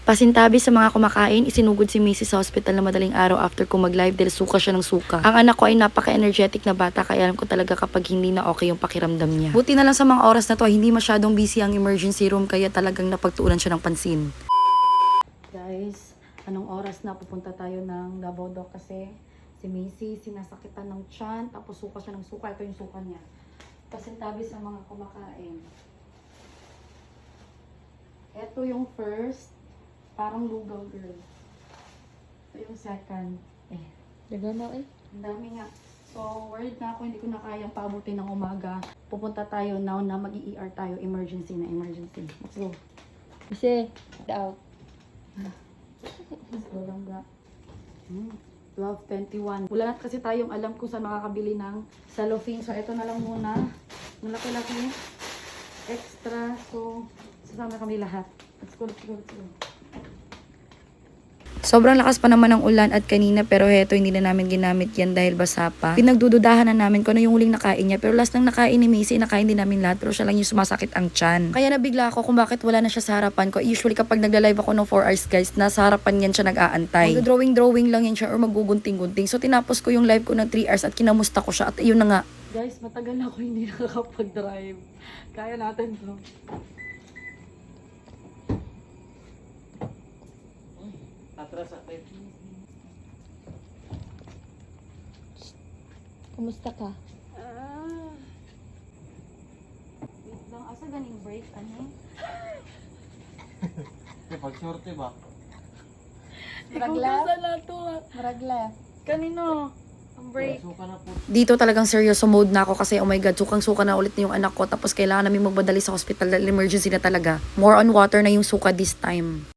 Pasintabi sa mga kumakain, isinugod si Missy sa hospital na madaling araw after ko mag-live dahil suka siya ng suka. Ang anak ko ay napaka-energetic na bata kaya alam ko talaga kapag hindi na okay yung pakiramdam niya. Buti na lang sa mga oras na to hindi masyadong busy ang emergency room kaya talagang napagtuunan siya ng pansin. Guys, anong oras na pupunta tayo ng Davao Doc kasi si Missy sinasakitan ng tiyan tapos suka siya ng suka. Ito yung suka niya. Pasintabi sa mga kumakain. Ito yung first. Parang lugaw girl. Ito yung second. Daga na Ang dami nga. So, worried na ako. Hindi ko na kayang paabutin ng umaga. Pupunta tayo now na mag-ER tayo. Emergency na emergency. Let's go. Kasi, out. Let's go lang ga. 12:21. Wala na kasi tayong alam kung saan makakabili ng cellophane. So, ito na lang muna. Malaki-laki. Extra. So, sasama kami lahat. Let's go, let's go, let's go. Sobrang lakas pa naman ng ulan at kanina pero heto hindi na namin ginamit yan dahil basa pa. Pinagdududahan na namin kung ano yung huling nakain niya pero last nang nakain ni Missy, nakain din namin lahat pero siya lang yung sumasakit ang tiyan. Kaya nabigla ako kung bakit wala na siya sa harapan ko. Usually kapag nagla-live ako ng 4 hours guys, nasa harapan yan siya nag-aantay. Mag-drawing lang yan siya or magugunting-gunting. So tinapos ko yung live ko ng 3 hours at kinamusta ko siya at yun na nga. Guys, matagal na ako hindi nakakapag-drive. Kaya natin to. Atras akit. Kumusta ka? Wait lang, asa ganing break, ano? Pag sorte ba? Maragla? na to. Maragla. Kanino? Ang break. Suka na po. Dito talagang seryoso mode na ako kasi oh my god, sukang-suka na ulit na yung anak ko tapos kailangan namin magbadali sa hospital dahil emergency na talaga. More on water na yung suka this time.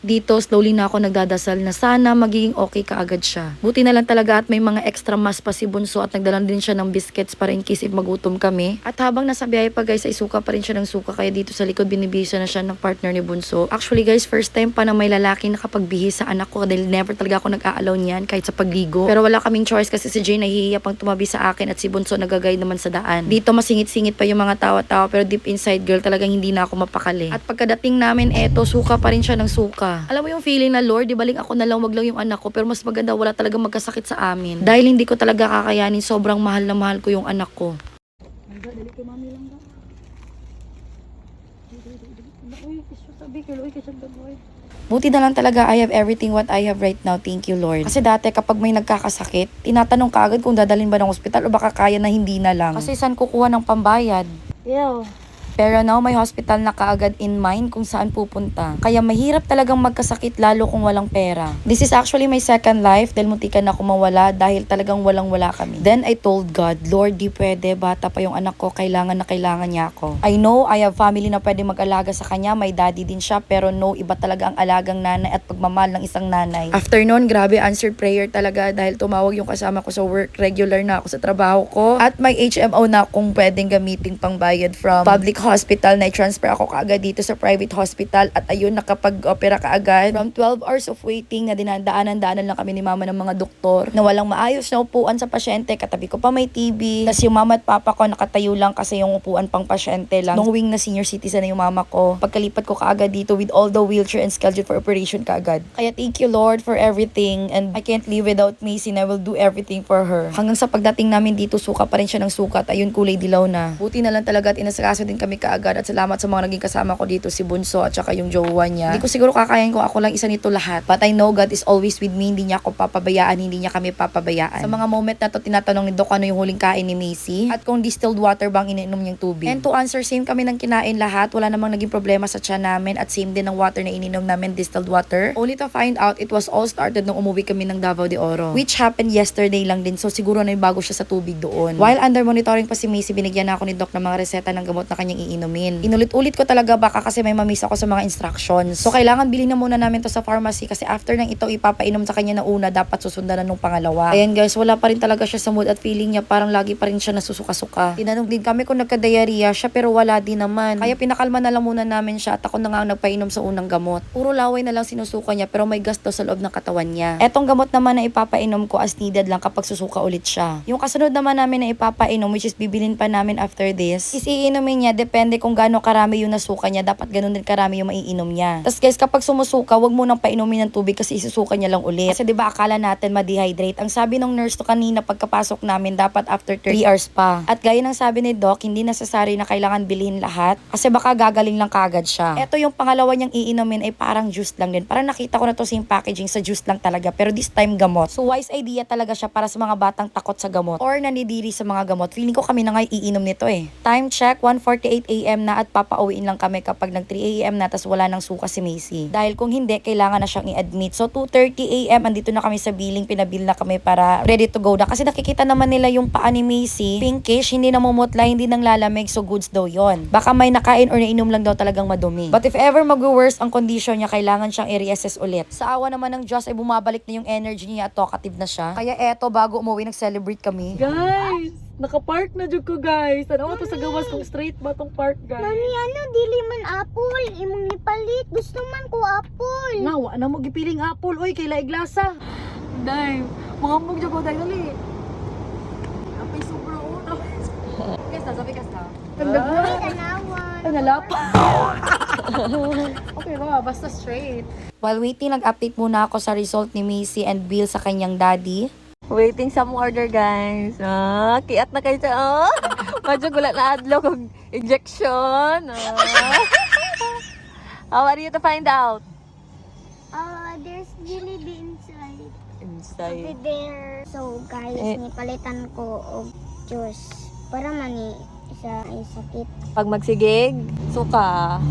Dito, slowly na ako nagdadasal na sana magiging okay kaagad siya. Buti na lang talaga at may mga extra mas pa si Bunso at nagdala din siya ng biscuits para in case if magutom kami. At habang nasa biyahe pa guys, ay suka pa rin siya ng suka kaya dito sa likod binibihisa na siya ng partner ni Bunso. Actually guys, first time pa na may lalaki nakapagbihis sa anak ko dahil never talaga ako nag-aalaw niyan kahit sa pagligo. Pero wala kaming choice kasi si Jane nahihiya pang tumabi sa akin at si Bunso nagagay naman sa daan. Dito masingit-singit pa yung mga tawa-tawa pero deep inside girl talagang hindi na ako mapakali. At pagkadating namin eto, suka pa rin siya ng suka. Alam mo yung feeling na Lord, di baling ako na lang, wag lang yung anak ko, pero mas maganda wala talagang magkasakit sa amin. Dahil hindi ko talaga kakayanin, sobrang mahal na mahal ko yung anak ko. Dali kay mami lang ba? Buti na lang talaga I have everything what I have right now, thank you Lord. Kasi dati kapag may nagkakasakit, tinatanong ka agad kung dadalhin ba ng ospital o baka kaya na hindi na lang. Kasi saan kukuha ng pambayad? Ew. Pero now may hospital na kaagad in mind kung saan pupunta. Kaya mahirap talagang magkasakit lalo kung walang pera. This is actually my second life dahil muntikan na ako mawala dahil talagang walang-wala kami. Then I told God, Lord, di pwede, bata pa yung anak ko, kailangan na kailangan niya ako. I know I have family na pwede mag-alaga sa kanya, may daddy din siya, pero no, iba talaga ang alagang nanay at pagmamahal ng isang nanay. After noon, grabe, answered prayer talaga dahil tumawag yung kasama ko sa work, regular na ako sa trabaho ko, at may HMO na akong pwedeng gamitin pang bayad from public hospital na i-transfer ako kaagad dito sa private hospital at ayun nakapag-opera kaagad. From 12 hours of waiting na dinadaanan-daanan lang kami ni mama ng mga doktor na walang maayos na upuan sa pasyente, katabi ko pa may TB. Tapos yung mama at papa ko nakatayo lang kasi yung upuan pang pasyente lang. Knowing na senior citizen na yung mama ko, pagkalipat ko kaagad dito with all the wheelchair and scheduled for operation kaagad. Kaya thank you Lord for everything and I can't live without Macy and I will do everything for her. Hanggang sa pagdating namin dito, suka pa rin siya ng suka at ayun kulay dilaw na. Buti na lang talaga at inasikaso din kami kaagad at salamat sa mga naging kasama ko dito, si Bunso at saka yung jowa niya. Hindi ko siguro kakayanin kung ako lang isa nito lahat. But I know God is always with me. Hindi niya ako papabayaan, hindi niya kami papabayaan. Sa mga moment na to, tinatanong ni Doc ano yung huling kain ni Macy at kung distilled water bang iniinom niyang tubig. And to answer, same kami ng kinain lahat. Wala namang naging problema sa tiyan namin at same din ng water na ininom namin, distilled water. Only to find out, it was all started nung umuwi kami ng Davao de Oro. Which happened yesterday lang din. So siguro na bago siya sa tubig doon. While under monitoring pa si Macy, binigyan na ako ni Doc ng mga reseta ng gamot na kanyang iinumin. Inulit-ulit ko talaga baka kasi may mamiss ako sa mga instructions. So kailangan bilhin na muna namin to sa pharmacy kasi after nang ito ipapainom sa kanya na una, dapat susundan na nung pangalawa. Ayan guys, wala pa rin talaga siya sa mood at feeling niya parang lagi pa rin siya nasusuka-suka. Tinanong din kami kung nagka-diarrhea siya pero wala din naman. Kaya pinakalma na lang muna namin siya at ako na nga ang nagpainom sa unang gamot. Puro laway na lang sinusuka niya pero may gas daw sa loob ng katawan niya. Etong gamot naman na ipapainom ko as needed lang kapag susuka ulit siya. Yung kasunod naman namin na ipapainom, which is bibilin pa namin after this, is iinumin niya depende kung gaano karami yung nasuka niya, dapat ganun din karami yung maiinom niya. Tapos guys, kapag sumusuka, wag mo nang painumin ng tubig kasi isusuka niya lang ulit. Kasi 'di ba akala natin ma-dehydrate. Ang sabi ng nurse to kanina pagkapasok namin, dapat after 3 hours pa. At gaya ng sabi ni Doc, hindi necessary na kailangan bilhin lahat kasi baka gagaling lang kagad siya. Ito yung pangalawa niyang iinumin ay parang juice lang din. Parang nakita ko na to sa packaging sa juice lang talaga, pero this time gamot. So wise idea talaga siya para sa mga batang takot sa gamot or nanidiri sa mga gamot. Feeling ko kami na nga iinom nito eh. Time check, 1:48 AM na at papauwiin lang kami kapag nag 3 AM na tas wala nang suka si Macy. Dahil kung hindi, kailangan na siyang i-admit. So 2:30 AM, andito na kami sa billing, pinabil na kami para ready to go na. Kasi nakikita naman nila yung paa ni Macy, pinkish, hindi namumutla, hindi nang lalamig, so goods daw yon. Baka may nakain or nainom lang daw talagang madumi. But if ever mag-worse ang condition niya, kailangan siyang i-reassess ulit. Sa awa naman ng Diyos ay bumabalik na yung energy niya at talkative na siya. Kaya eto, bago umuwi, nag-celebrate kami. Guys, naka-park na jud ko guys. Ano to sa gawas kung straight ba tong park guys? Mami, ano, dili man apple. Imong nipalit. Gusto man ko apple. Nawa na mo gipiling apple. Oy, kay laig lasa. Day, mga mug jud ko day dali. Apay sobra o. Kasta, sabi kasta. Ay, tanawan. Ay, nalapa. Okay ba, basta straight. While waiting, nag-update muna ako sa result ni Macy and Bill sa kanyang daddy. Waiting some order, guys. Kiat na kayo sa, medyo gulat na adlaw kong injection. How are you to find out? There's Jollibee inside. Inside. Over there. So, guys, nipalitan ko og juice. Para mani sa ay sakit. Pag magsigig, suka.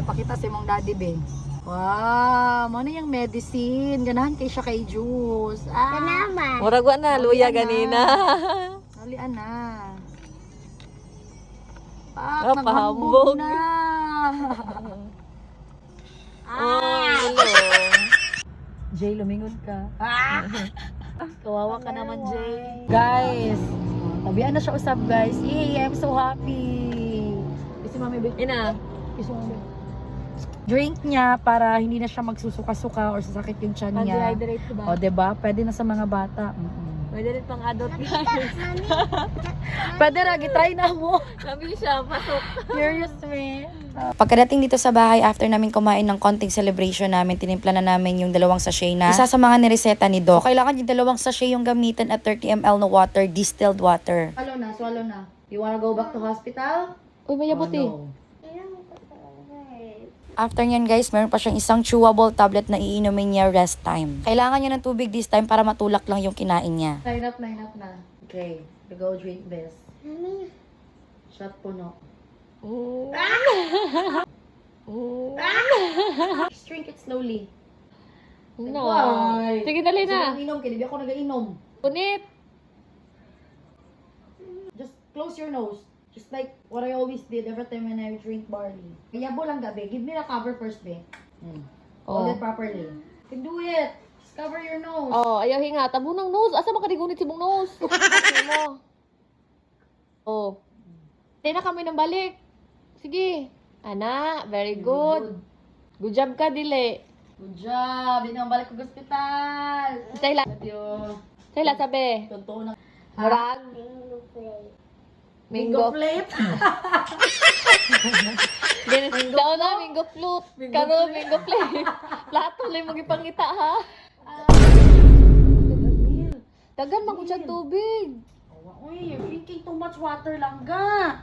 Pakita sa imong daddy, be. Wow, mo na yung medicine. Ganahan kay siya kay juice. Tanaman. Murag wa na, luya Luya na. ganina. Nalian na. Ah, naghambog pahambog. na. Hello. Jay, lumingon ka. Kawawa ka naman, Jay. Guys, tabihan na siya usap, guys. Yay, I'm so happy. Kasi mami, Ina. Kasi mami. Drink niya para hindi na siya magsusuka-suka or sasakit yung tiyan niya. Dehydrate ba? O, diba? Pwede na sa mga bata. Pwede rin pang adult, guys. Pwede ra, gitry na mo. Sabi siya, pasok. Curious me. Pagkadating dito sa bahay, after namin kumain ng konting celebration namin, tinimpla na namin yung 2 sachet na isa sa mga nireseta ni Doc. So, kailangan yung 2 sachet yung gamitin at 30 ml na water, distilled water. Swallow na. You wanna go back to hospital? Uy, may yabuti. Oh, no. After nyan guys, meron pa siyang isang chewable tablet na iinumin niya rest time. Kailangan niya ng tubig this time para matulak lang yung kinain niya. Line up na. Okay, we go drink this. Mami, Shot puno. Just drink it slowly. No. Why? Sige, dali na. Inom, kaya di ako nag-inom. Punit. Just close your nose. Just like what I always did every time when I drink barley. Kaya lang gabi. Give me the cover first, be. Hold it properly. You can do it. Just cover your nose. Oh, ayaw hinga. Tabo ng nose. Asa makadigunit si mong nose? Ano mo? Oh. Tayo na kami ng balik. Sige. Ana, very good. Good job ka, dili. Good job. Hindi naman balik ko sa hospital. Tayla. Adiyo. Tayla, sabi. Totoo na. Murag. Bingo Mingo. plate. Daw na, mingo flute. Karo, mingo plate. Lahat tuloy mo gipangita, ha? Dagan, magkutsa tubig. Uy, you're drinking too much water lang ga.